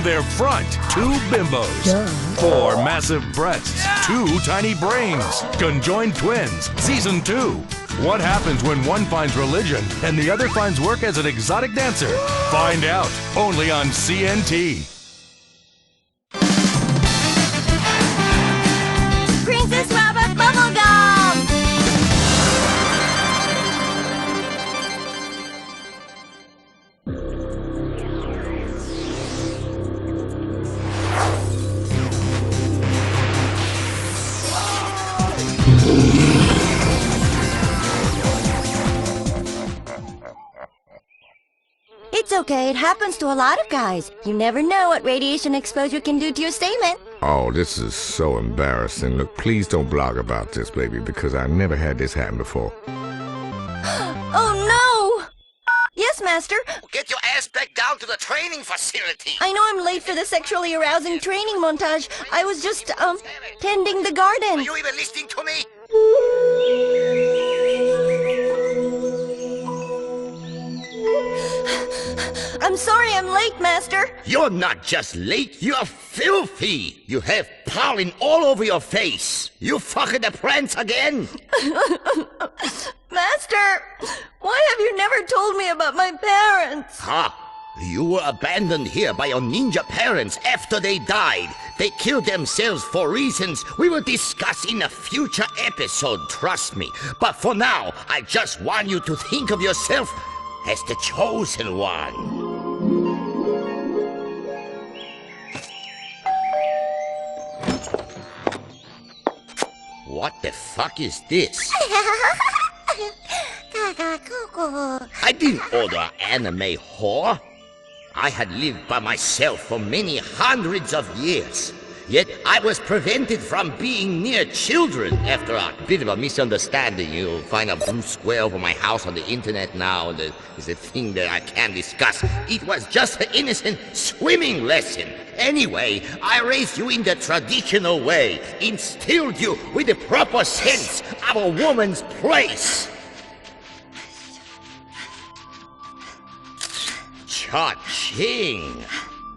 On their front, 2 bimbos. 4 massive breasts, 2 tiny brains. Conjoined twins, Season 2. What happens when one finds religion and the other finds work as an exotic dancer? Find out, only on CNT. Princess Rabbit Bubblegum! It's okay, it happens to a lot of guys. You never know what radiation exposure can do to your stamen. Oh, this is so embarrassing. Look, please don't blog about this, baby, because I've never had this happen before. Oh no! Yes, Master. Get your ass back down to the training facility. I know I'm late for the sexually arousing training montage. I was just, tending the garden. Are you even listening to me? I'm sorry I'm late, Master. You're not just late, you're filthy. You have pollen all over your face. You fucking the prince again. Master, why have you never told me about my parents? Ha! You were abandoned here by your ninja parents after they died. They killed themselves for reasons we will discuss in a future episode, trust me. But for now, I just want you to think of yourself as the chosen one. What the fuck is this? I didn't order anime whore. I had lived by myself for many hundreds of years. Yet I was prevented from being near children after a bit of a misunderstanding. You'll find a blue square over my house on the internet now. That is a thing that I can't discuss. It was just an innocent swimming lesson. Anyway, I raised you in the traditional way, instilled you with the proper sense of a woman's place. Cha-ching!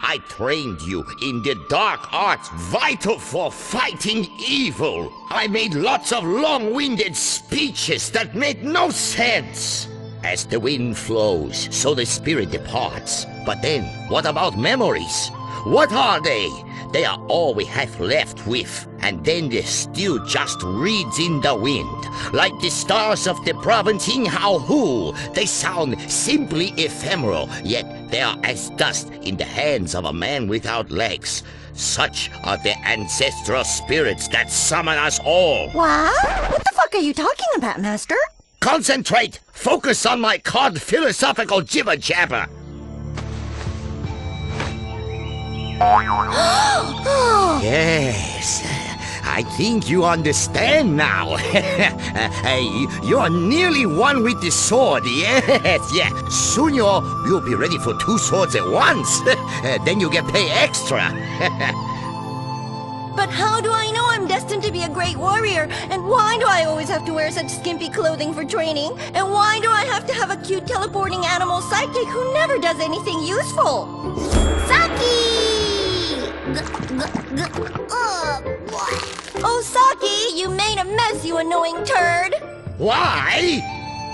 I trained you in the dark arts vital for fighting evil. I made lots of long-winded speeches that made no sense. As the wind flows, so the spirit departs. But then, what about memories? What are they? They are all we have left with. And then they're still just reeds in the wind. Like the stars of the province in Haohu. They sound simply ephemeral, yet they are as dust in the hands of a man without legs. Such are the ancestral spirits that summon us all. What? What the fuck are you talking about, Master? Concentrate! Focus on my cod philosophical jibber-jabber. Yes, I think you understand now. You're nearly one with the sword, yes, yeah. Soon you'll be ready for 2 swords at once. Then you get paid extra. But how do I know I'm destined to be a great warrior? And why do I always have to wear such skimpy clothing for training? And why do I have to have a cute teleporting animal sidekick who never does anything useful? Saki! Oh, Saki, you made a mess, you annoying turd! Why?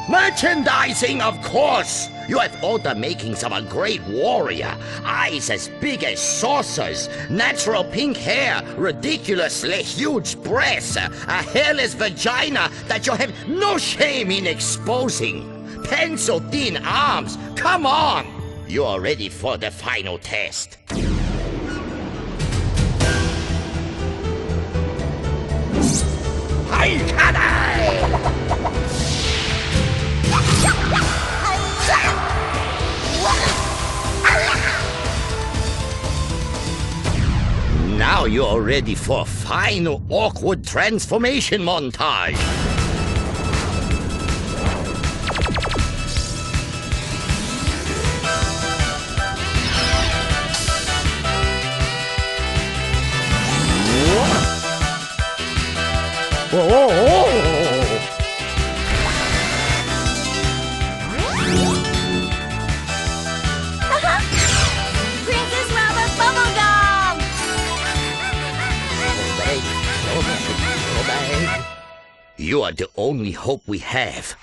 Merchandising, of course! You have all the makings of a great warrior. Eyes as big as saucers, natural pink hair, ridiculously huge breasts, a hairless vagina that you have no shame in exposing. Pencil-thin arms, come on! You are ready for the final test. Now you're ready for final awkward transformation montage. Princess Rabbit Bubble You are the only hope we have.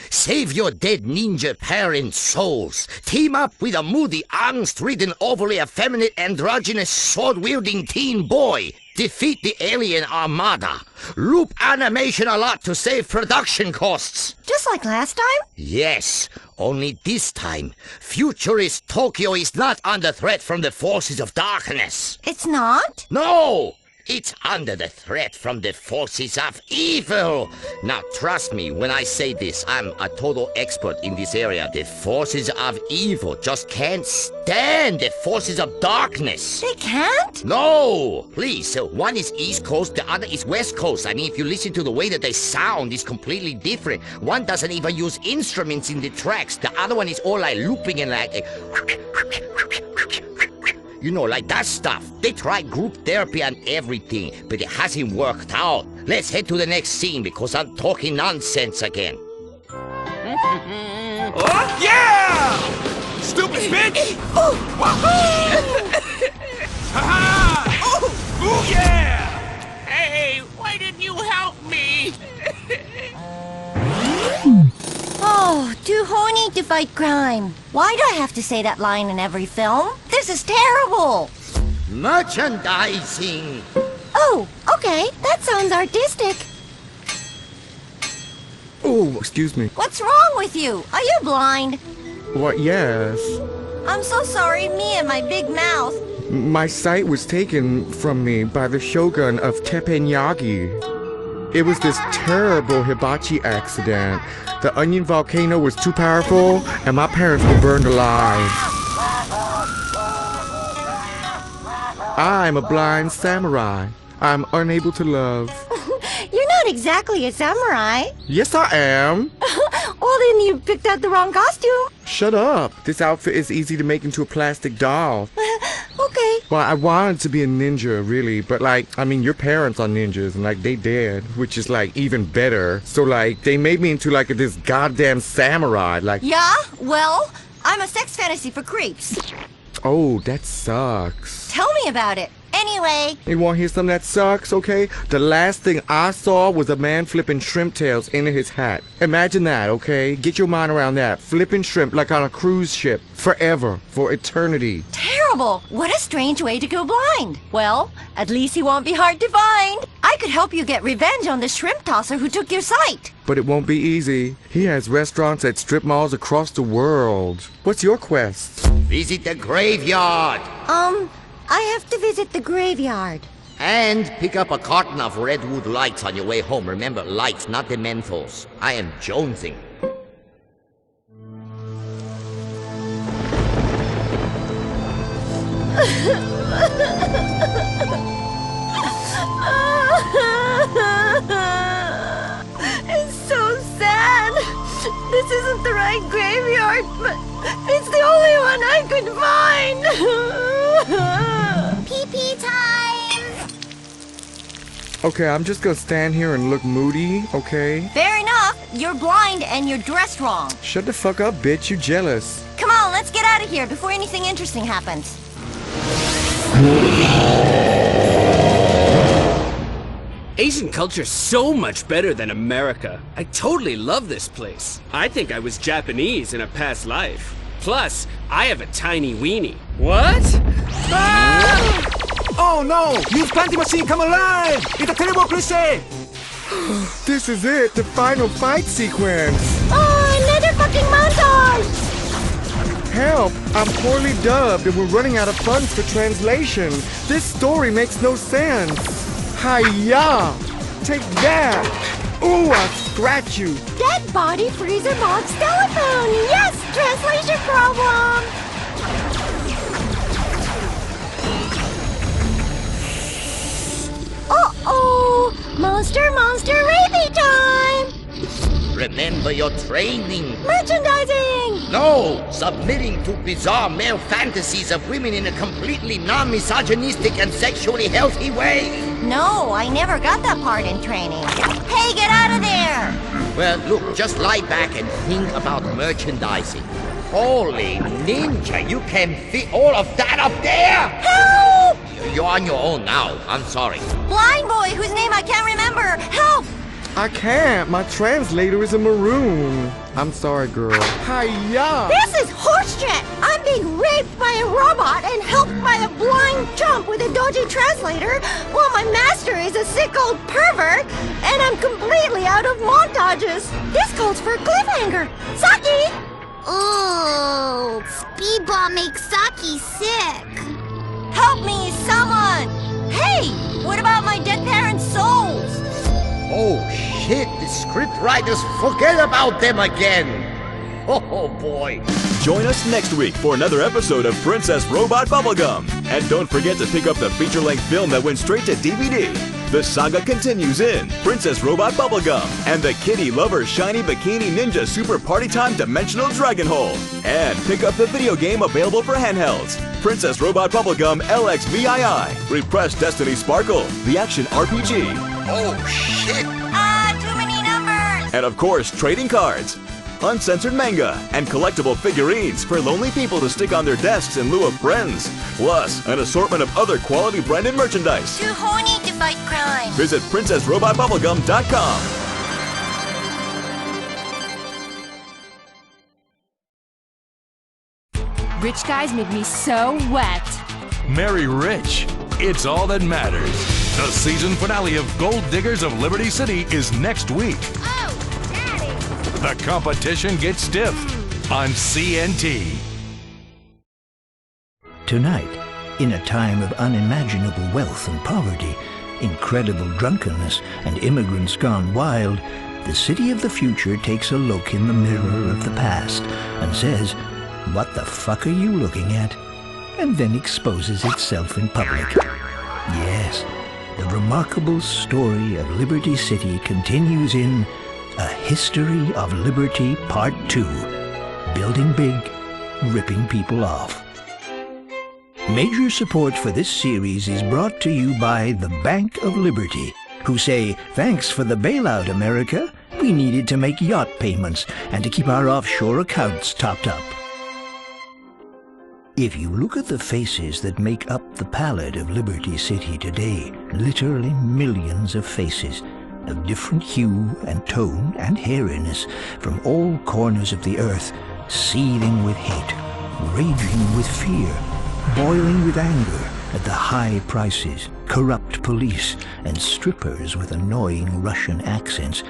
Save your dead ninja parents' souls. Team up with a moody, angst-ridden, overly effeminate, androgynous, sword-wielding teen boy. Defeat the alien armada. Loop animation a lot to save production costs. Just like last time? Yes, only this time, futurist Tokyo is not under threat from the forces of darkness. It's not? No! It's under the threat from the forces of evil. Now, trust me when I say this. I'm a total expert in this area. The forces of evil just can't stand the forces of darkness. They can't? No! Please, one is East Coast, the other is West Coast. I mean, if you listen to the way that they sound, it's completely different. One doesn't even use instruments in the tracks. The other one is all like looping and like... You know, like that stuff. They tried group therapy and everything, but it hasn't worked out. Let's head to the next scene because I'm talking nonsense again. Oh, yeah! Stupid bitch! Ha-ha! Ooh, yeah! Hey, why didn't you help me? Oh, too horny to fight crime. Why do I have to say that line in every film? This is terrible. Merchandising! Oh, okay. That sounds artistic. Oh, excuse me. What's wrong with you? Are you blind? What, yes. I'm so sorry, me and my big mouth. My sight was taken from me by the shogun of Teppanyaki. It was this terrible hibachi accident. The onion volcano was too powerful, and my parents were burned alive. I'm a blind samurai. I'm unable to love. You're not exactly a samurai. Yes, I am. Well, then you picked out the wrong costume. Shut up. This outfit is easy to make into a plastic doll. Okay. Well, I wanted to be a ninja, really, but I mean, your parents are ninjas, and they dead, which is even better. So they made me into this goddamn samurai, Yeah? Well, I'm a sex fantasy for creeps. Oh, that sucks. Tell me about it. Anyway. You want to hear something that sucks, okay? The last thing I saw was a man flipping shrimp tails into his hat. Imagine that, okay? Get your mind around that. Flipping shrimp like on a cruise ship. Forever. For eternity. Terrible. What a strange way to go blind. Well, at least he won't be hard to find. I could help you get revenge on the shrimp tosser who took your sight. But it won't be easy. He has restaurants at strip malls across the world. What's your quest? Visit the graveyard. I have to visit the graveyard. And pick up a carton of Redwood Lights on your way home. Remember, lights, not the menthols. I am jonesing. It's so sad. This isn't the right graveyard, but it's the only one I could find. Pee-pee time! Okay, I'm just gonna stand here and look moody, okay? Fair enough. You're blind and you're dressed wrong. Shut the fuck up, bitch. You jealous. Come on, let's get out of here before anything interesting happens. Asian culture's so much better than America. I totally love this place. I think I was Japanese in a past life. Plus, I have a tiny weenie. What? Ah! Oh no! Use Panty Machine come alive! It's a terrible cliche! This is it, the final fight sequence. Oh, another fucking montage! Help! I'm poorly dubbed and we're running out of funds for translation. This story makes no sense. Hiya! Take that! Ooh, I'll scratch you! Dead body freezer box telephone! Yes! Translation problem! Uh-oh! Monster rapey time! Remember your training. Merchandising! No! Submitting to bizarre male fantasies of women in a completely non-misogynistic and sexually healthy way. No, I never got that part in training. Hey, get out of there! Well, look, just lie back and think about merchandising. Holy ninja, you can fit all of that up there? Help! You're on your own now. I'm sorry. Blind boy whose name I can't remember! Help! I can't. My translator is a maroon. I'm sorry, girl. Hiya! This is horseshit! I'm being raped by a robot and helped by a blind chump with a dodgy translator while my master is a sick old pervert and I'm completely out of montages. This calls for a cliffhanger. Saki! Ooh, Speedball makes Saki sick. Help me, someone! Hey, what about my dead parents' souls? Oh shit, the script writers forget about them again. Oh boy. Join us next week for another episode of Princess Robot Bubblegum. And don't forget to pick up the feature-length film that went straight to DVD. The saga continues in Princess Robot Bubblegum and the Kitty Lover Shiny Bikini Ninja Super Party Time Dimensional Dragon Hole. And pick up the video game available for handhelds. Princess Robot Bubblegum LXVII. Repressed Destiny Sparkle, the action RPG. Oh shit. Too many numbers! And of course, trading cards, uncensored manga, and collectible figurines for lonely people to stick on their desks in lieu of friends. Plus, an assortment of other quality branded merchandise. Too horny to fight crime. Visit PrincessRobotBubblegum.com. Rich guys make me so wet. Marry rich. It's all that matters. The season finale of Gold Diggers of Liberty City is next week. Oh, Daddy. The competition gets stiff on CNT. Tonight, in a time of unimaginable wealth and poverty, incredible drunkenness, and immigrants gone wild, the city of the future takes a look in the mirror of the past and says, "What the fuck are you looking at?" and then exposes itself in public. Yes, the remarkable story of Liberty City continues in A History of Liberty Part 2, Building Big, Ripping People Off. Major support for this series is brought to you by the Bank of Liberty, who say, "Thanks for the bailout, America. We needed to make yacht payments and to keep our offshore accounts topped up." If you look at the faces that make up the palette of Liberty City today, literally millions of faces, of different hue and tone and hairiness, from all corners of the earth, seething with hate, raging with fear, boiling with anger at the high prices, corrupt police, and strippers with annoying Russian accents,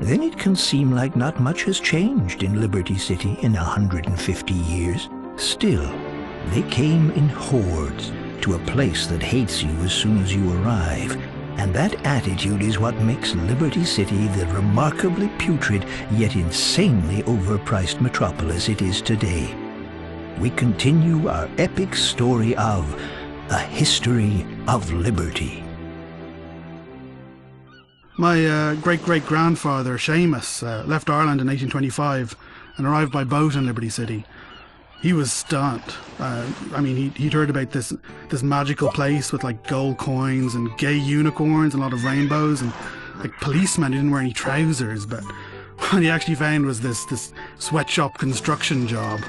then it can seem like not much has changed in Liberty City in 150 years. Still, they came in hordes to a place that hates you as soon as you arrive. And that attitude is what makes Liberty City the remarkably putrid yet insanely overpriced metropolis it is today. We continue our epic story of A History of Liberty. My great-great-grandfather, Seamus, left Ireland in 1825 and arrived by boat in Liberty City. He was stunned. He'd heard about this magical place with like gold coins and gay unicorns and a lot of rainbows and like policemen who didn't wear any trousers, but what he actually found was this sweatshop construction job.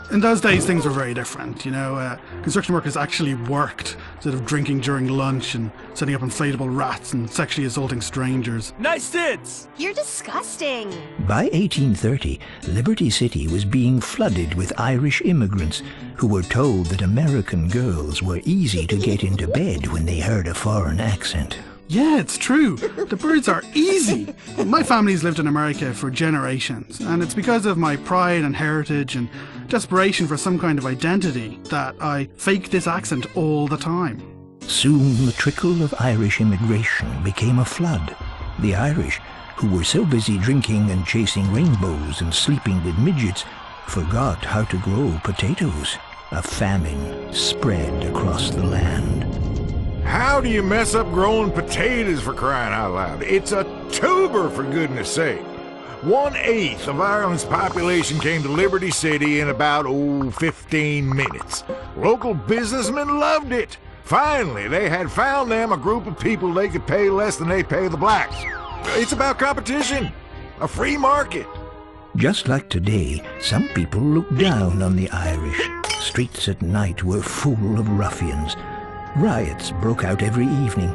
In those days, things were very different, construction workers actually worked instead of drinking during lunch and setting up inflatable rats and sexually assaulting strangers. Nice tits! You're disgusting. By 1830, Liberty City was being flooded with Irish immigrants who were told that American girls were easy to get into bed when they heard a foreign accent. Yeah, it's true. The birds are easy. My family's lived in America for generations, and it's because of my pride and heritage and desperation for some kind of identity that I fake this accent all the time. Soon the trickle of Irish immigration became a flood. The Irish, who were so busy drinking and chasing rainbows and sleeping with midgets, forgot how to grow potatoes. A famine spread across the land. How do you mess up growing potatoes, for crying out loud? It's a tuber, for goodness sake. 1/8 of Ireland's population came to Liberty City in about, 15 minutes. Local businessmen loved it. Finally, they had found them a group of people they could pay less than they pay the blacks. It's about competition, a free market. Just like today, some people looked down on the Irish. Streets at night were full of ruffians. Riots broke out every evening.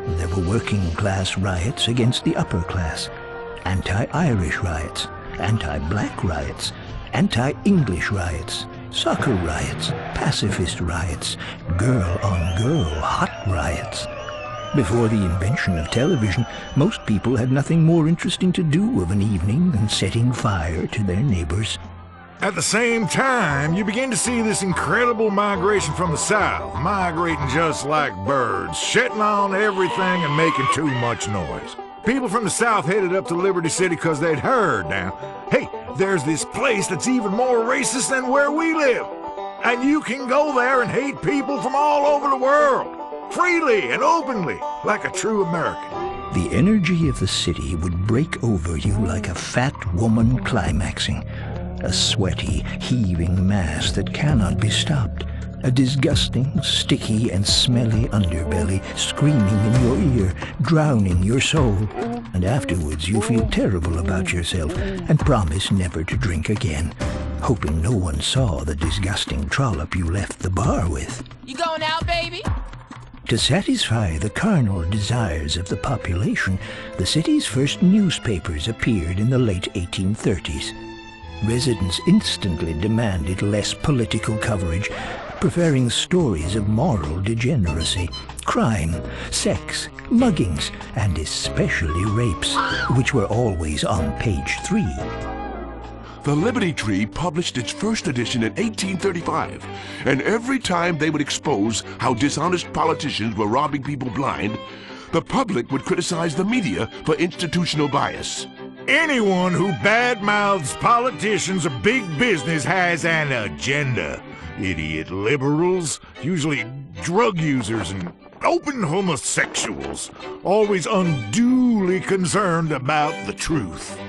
There were working-class riots against the upper class, anti-Irish riots, anti-black riots, anti-English riots, soccer riots, pacifist riots, girl-on-girl hot riots. Before the invention of television, most people had nothing more interesting to do of an evening than setting fire to their neighbors. At the same time, you begin to see this incredible migration from the south, migrating just like birds, shitting on everything and making too much noise. People from the south headed up to Liberty City because they'd heard now, hey, there's this place that's even more racist than where we live. And you can go there and hate people from all over the world, freely and openly, like a true American. The energy of the city would break over you like a fat woman climaxing. A sweaty, heaving mass that cannot be stopped. A disgusting, sticky, and smelly underbelly screaming in your ear, drowning your soul. And afterwards you feel terrible about yourself and promise never to drink again, hoping no one saw the disgusting trollop you left the bar with. You going out, baby? To satisfy the carnal desires of the population, the city's first newspapers appeared in the late 1830s. Residents instantly demanded less political coverage, preferring stories of moral degeneracy, crime, sex, muggings, and especially rapes, which were always on page 3. The Liberty Tree published its first edition in 1835, and every time they would expose how dishonest politicians were robbing people blind, the public would criticize the media for institutional bias. Anyone who badmouths politicians or big business has an agenda. Idiot liberals, usually drug users and open homosexuals, always unduly concerned about the truth.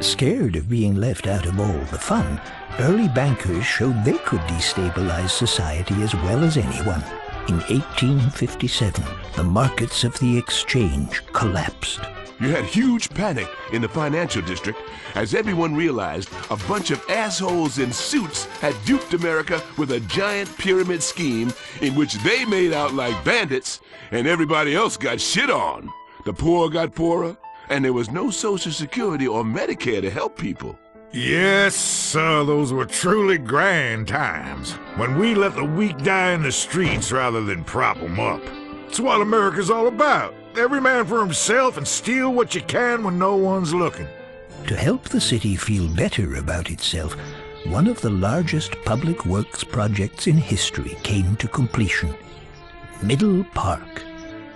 Scared of being left out of all the fun, early bankers showed they could destabilize society as well as anyone. In 1857, the markets of the exchange collapsed. You had huge panic in the financial district as everyone realized a bunch of assholes in suits had duped America with a giant pyramid scheme in which they made out like bandits and everybody else got shit on. The poor got poorer, and there was no Social Security or Medicare to help people. Yes, sir, those were truly grand times, when we let the weak die in the streets rather than prop them up. It's what America's all about. Every man for himself and steal what you can when no one's looking. To help the city feel better about itself, one of the largest public works projects in history came to completion. Middle Park.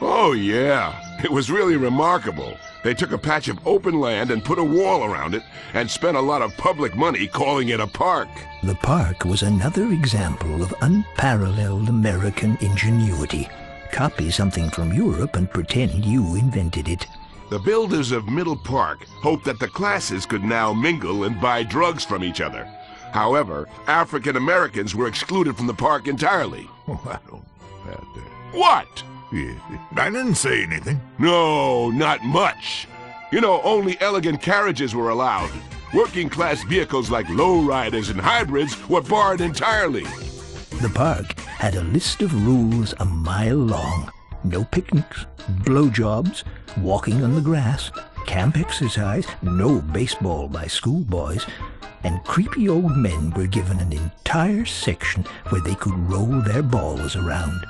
Oh yeah, it was really remarkable. They took a patch of open land and put a wall around it and spent a lot of public money calling it a park. The park was another example of unparalleled American ingenuity. Copy something from Europe and pretend you invented it. The builders of Middle Park hoped that the classes could now mingle and buy drugs from each other. However, African Americans were excluded from the park entirely. Oh, I don't about that. What? Yeah, I didn't say anything. No, not much. You know, only elegant carriages were allowed. Working-class vehicles like lowriders and hybrids were barred entirely. The park had a list of rules a mile long. No picnics, blowjobs, walking on the grass, camp exercise, no baseball by schoolboys, and creepy old men were given an entire section where they could roll their balls around.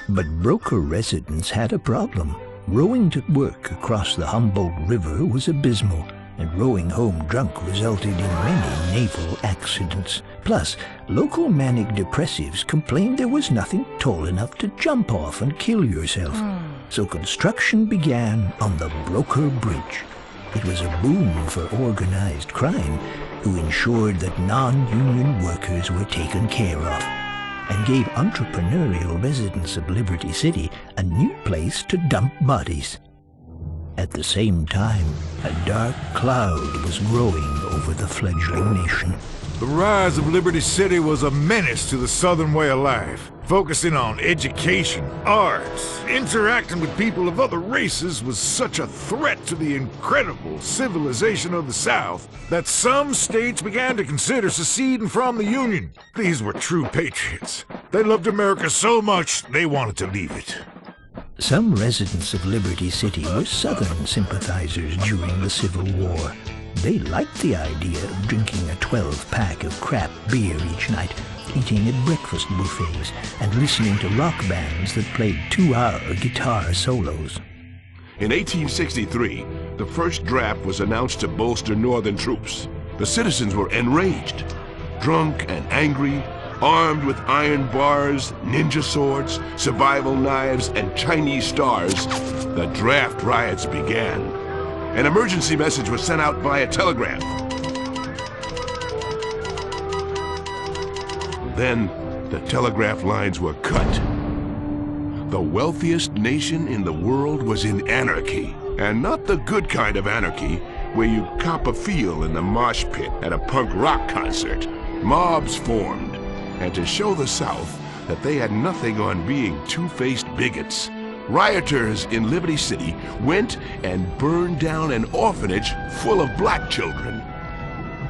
But Broker residents had a problem. Rowing to work across the Humboldt River was abysmal, and rowing home drunk resulted in many naval accidents. Plus, local manic depressives complained there was nothing tall enough to jump off and kill yourself. So construction began on the Broker Bridge. It was a boom for organized crime, who ensured that non-union workers were taken care of, and gave entrepreneurial residents of Liberty City a new place to dump bodies. At the same time, a dark cloud was growing over the fledgling nation. The rise of Liberty City was a menace to the Southern way of life. Focusing on education, arts, interacting with people of other races was such a threat to the incredible civilization of the South that some states began to consider seceding from the Union. These were true patriots. They loved America so much they wanted to leave it. Some residents of Liberty City were Southern sympathizers during the Civil War. They liked the idea of drinking a 12-pack of crap beer each night, eating at breakfast buffets, and listening to rock bands that played 2-hour guitar solos. In 1863, the first draft was announced to bolster Northern troops. The citizens were enraged, drunk and angry, armed with iron bars, ninja swords, survival knives, and Chinese stars. The draft riots began. An emergency message was sent out via telegraph. Then, the telegraph lines were cut. The wealthiest nation in the world was in anarchy, and not the good kind of anarchy where you cop a feel in the mosh pit at a punk rock concert. Mobs formed, and to show the South that they had nothing on being two-faced bigots, rioters in Liberty City went and burned down an orphanage full of black children.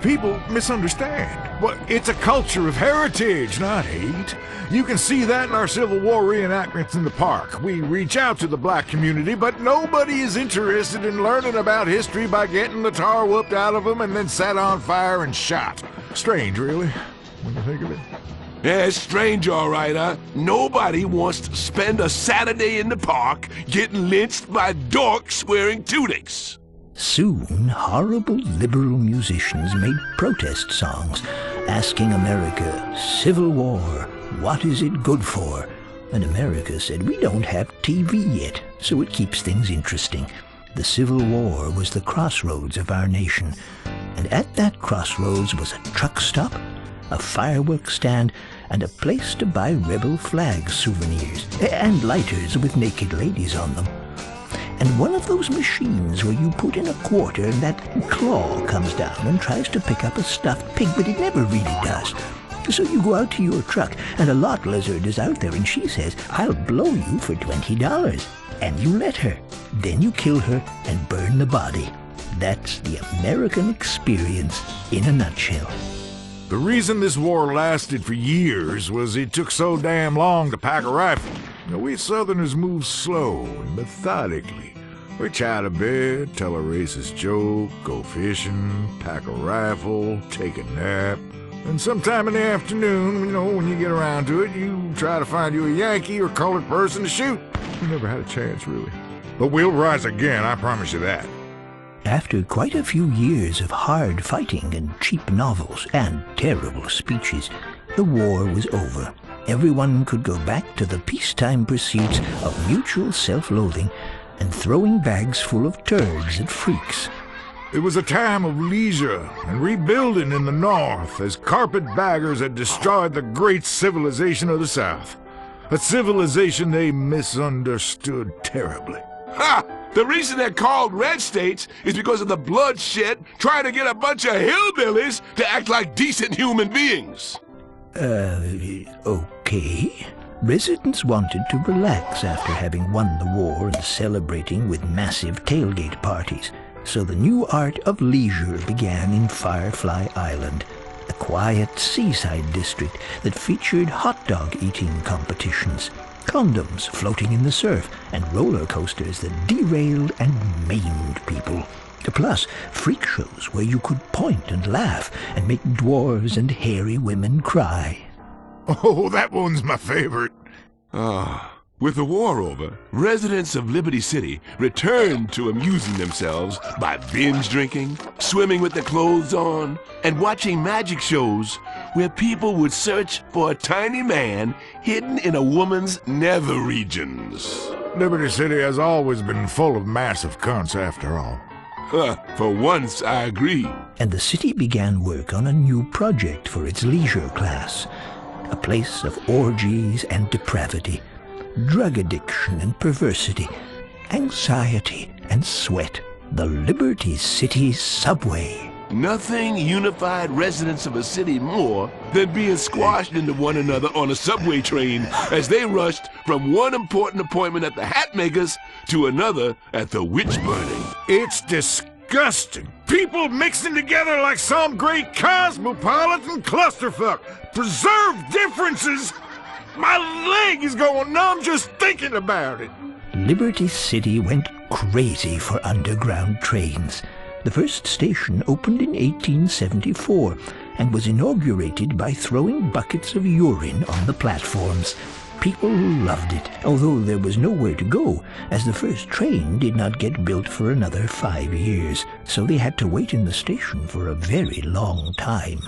People misunderstand. Well, it's a culture of heritage, not hate. You can see that in our Civil War reenactments in the park. We reach out to the black community, but nobody is interested in learning about history by getting the tar whooped out of them and then set on fire and shot. Strange, really, when you think of it. Yeah, it's strange, all right, huh? Nobody wants to spend a Saturday in the park getting lynched by dorks wearing tunics. Soon, horrible liberal musicians made protest songs asking America, "Civil War, what is it good for?" And America said, "We don't have TV yet, so it keeps things interesting." The Civil War was the crossroads of our nation, and at that crossroads was a truck stop, a fireworks stand, and a place to buy rebel flag souvenirs, and lighters with naked ladies on them. And one of those machines where you put in a quarter and that claw comes down and tries to pick up a stuffed pig, but it never really does. So you go out to your truck, and a lot lizard is out there, and she says, "I'll blow you for $20. And you let her. Then you kill her and burn the body. That's the American experience in a nutshell. The reason this war lasted for years was it took so damn long to pack a rifle. You know, we Southerners move slow and methodically. We chat a bit, tell a racist joke, go fishing, pack a rifle, take a nap. And sometime in the afternoon, you know, when you get around to it, you try to find you a Yankee or colored person to shoot. We never had a chance, really. But we'll rise again, I promise you that. After quite a few years of hard fighting and cheap novels and terrible speeches, the war was over. Everyone could go back to the peacetime pursuits of mutual self-loathing and throwing bags full of turds at freaks. It was a time of leisure and rebuilding in the North as carpetbaggers had destroyed the great civilization of the South. A civilization they misunderstood terribly. Ha! The reason they're called red states is because of the bloodshed trying to get a bunch of hillbillies to act like decent human beings. Okay. Residents wanted to relax after having won the war and celebrating with massive tailgate parties. So the new art of leisure began in Firefly Island, a quiet seaside district that featured hot dog eating competitions, condoms floating in the surf, and roller coasters that derailed and maimed people. Plus, freak shows where you could point and laugh and make dwarves and hairy women cry. Oh, that one's my favorite. With the war over, residents of Liberty City returned to amusing themselves by binge drinking, swimming with their clothes on, and watching magic shows where people would search for a tiny man hidden in a woman's nether regions. Liberty City has always been full of massive cunts after all. For once, I agree. And the city began work on a new project for its leisure class, a place of orgies and depravity, drug addiction and perversity, anxiety and sweat. The Liberty City subway. Nothing unified residents of a city more than being squashed into one another on a subway train as they rushed from one important appointment at the Hatmakers to another at the witch burning. It's disgusting. People mixing together like some great cosmopolitan clusterfuck. Preserve differences. My leg is going numb just thinking about it. Liberty City went crazy for underground trains. The first station opened in 1874 and was inaugurated by throwing buckets of urine on the platforms. People loved it, although there was nowhere to go, as the first train did not get built for another 5 years, so they had to wait in the station for a very long time.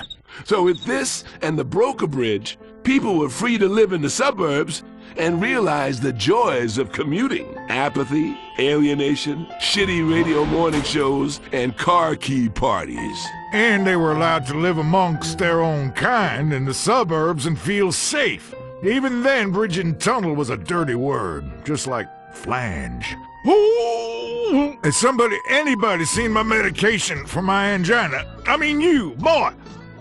So with this and the Broker Bridge, people were free to live in the suburbs and realize the joys of commuting. Apathy, alienation, shitty radio morning shows, and car key parties. And they were allowed to live amongst their own kind in the suburbs and feel safe. Even then, bridge and tunnel was a dirty word, just like flange. Ooh! Has anybody seen my medication for my angina? I mean you, boy.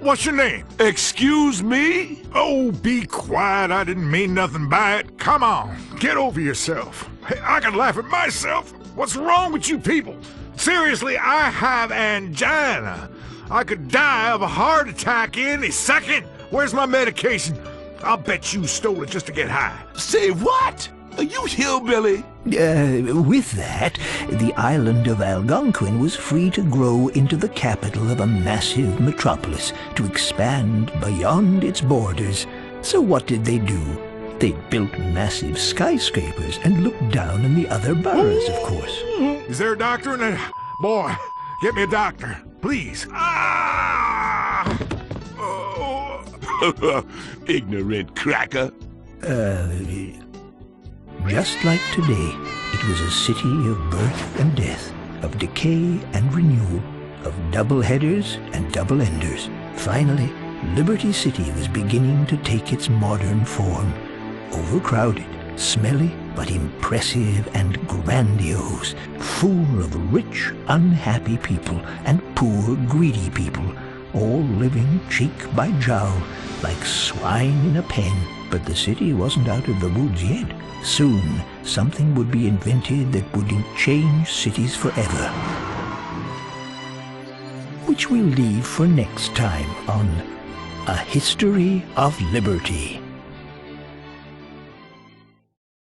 What's your name? Excuse me? Oh, be quiet. I didn't mean nothing by it. Come on, get over yourself. Hey, I can laugh at myself. What's wrong with you people? Seriously, I have angina. I could die of a heart attack any second. Where's my medication? I'll bet you stole it just to get high. Say what? Are you hillbilly? With that, the island of Algonquin was free to grow into the capital of a massive metropolis, to expand beyond its borders. So what did they do? They built massive skyscrapers and looked down on the other boroughs, of course. Is there a doctor in there? Boy, get me a doctor, please. Ah! Ignorant cracker. Just like today, it was a city of birth and death, of decay and renewal, of double-headers and double-enders. Finally, Liberty City was beginning to take its modern form. Overcrowded, smelly, but impressive and grandiose, full of rich, unhappy people and poor, greedy people, all living cheek by jowl, like swine in a pen. But the city wasn't out of the woods yet. Soon, something would be invented that would change cities forever. Which we'll leave for next time on A History of Liberty.